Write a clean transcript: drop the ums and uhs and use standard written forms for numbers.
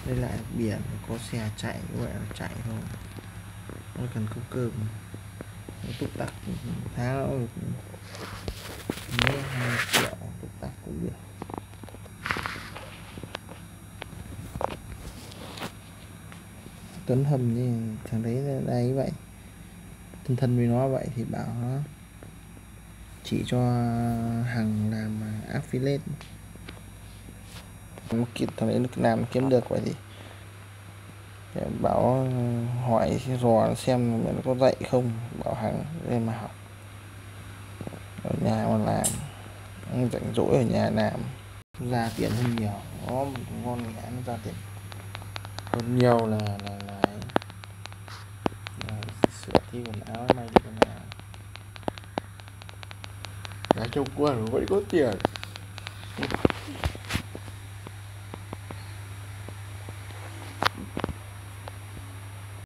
Đây lại biển có xe chạy, gọi là chạy thôi, nó cần có cơm, nó túc tắc tháng nó được mấy 2 triệu túc tắc cũng được. Tuấn Hầm như thằng đấy là đây vậy, thân thân với nó vậy thì bảo nó chỉ cho Hằng làm affiliate, thằng đấy làm kiếm được vậy thì bảo hỏi dò xem nó có dạy không, bảo Hằng lên mà học ở nhà mà làm, rảnh rỗi ở nhà làm ra tiền hơn nhiều, nó một con nghé nó ra tiền hơn nhiều là sửa thi quần áo, may đi quần áo, nói chung vẫn có tiền.